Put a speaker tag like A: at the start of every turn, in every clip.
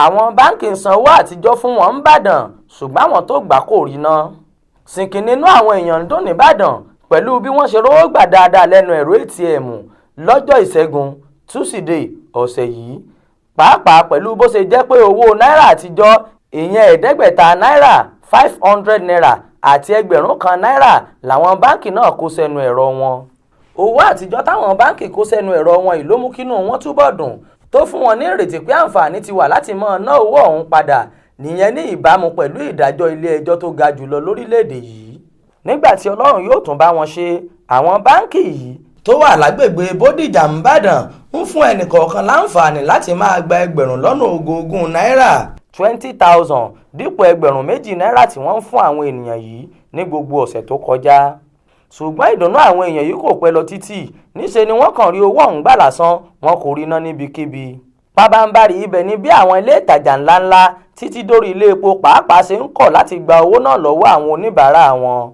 A: àwọn báńkì ń sanwó àtijọ́ fún wọn nìbàdàn ṣùgbọ́n àwọn tó gbà kò rí ná. sìnkì nínú àwọn èèyàn ń dùn nìbàdàn pẹ̀lú bí wọ́n ṣe rówó gbà dáadáa lẹ́nu ẹ̀rọ ATM lọ́jọ́ ìṣẹ́gun túsídẹ̀ẹ́ ọ̀sẹ̀ yìí, pàápàá pẹ̀lú bó ṣe jẹ́ pé owó náírà àtijọ́ ìyẹn ẹ̀ẹ́dẹ́gbẹ̀ta náírà 500 naira àti ẹgbẹ̀rún kan náírà làwọn báńkì náà kó sẹ́nu ẹ̀rọ wọn. owó àtijọ́ táwọn báńkì kó sẹ́nu ẹ̀rọ wọn yìí ló mú kínú wọn túbọ̀ dùn tó fún wọn ní ìrètí pé àǹfààní ti wà láti máa ná owó ọ̀hún padà, nìyẹn ní ìbámu pẹ̀lú ìdájọ́ ilé ẹjọ́ tó ga jùlọ lórílẹ̀‐èdè yìí. nígbà tí Ọlọ́run yóò tún bá wọn ṣe, àwọn báńkì yìí tó wà lágbègbè Bódìjà nìbàdàn ń fún ẹnìkọ̀ọ̀kan láǹfààní láti máa gba ẹgbẹ̀rún lọ́nà ogógún náírà 20,000 dípò ẹgbẹ̀rún méjì náírà tí wọ́n ń fún àwọn ènìyàn yìí ní gbogbo ọ̀sẹ̀ tó kọjá. ṣùgbọ́n ìdùnnú àwọn èèyàn yìí kò pẹ́ lọ títí, níṣe ni wọ́n kàn rí owó ọ̀hún gbà lásán, wọn kò rí ná níbikíbi. pábánbárì ibẹ̀ ni bí àwọn ilé ìtajà ńláńlá títí dórí ilé epo pàápàá ṣe ń kọ̀ láti gba owó náà lọ́wọ́ àwọn oníbàárà wọn.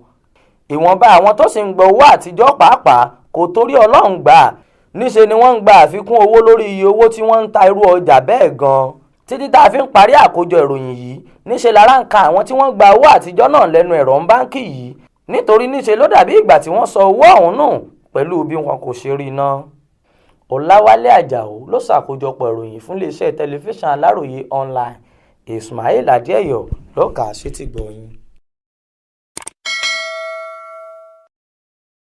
A: ìwọ̀nba àwọn tó sì ń gba owó àtijọ́ pàápàá kò torí Ọlọ́run gbà, níṣe ni wọ́n ń gba àfikún owó lórí iye owó tí wọ́n ń ta irú ọjà bẹ́ẹ̀ gan-an. títí tá a fi ń parí àkójọ ìròyìn yìí, níṣe lára ń ka àwọn tí wọ́n gba owó àtijọ́ náà lẹ́nu ẹ̀rọ báńkì yìí, nítorí níṣe ló dàbí ìgbà tí wọ́n sọ owó ọ̀hún nù pẹ̀lú bí wọn kò ṣe rí ná. Ọláwálé Àjàó ló ṣàkójọpọ̀ ìròyìn fún iléeṣẹ́ tẹlifíṣàn Aláròye online. Ismail Adéyọ̀ ló kà á sétígbọ̀ọ́ yín.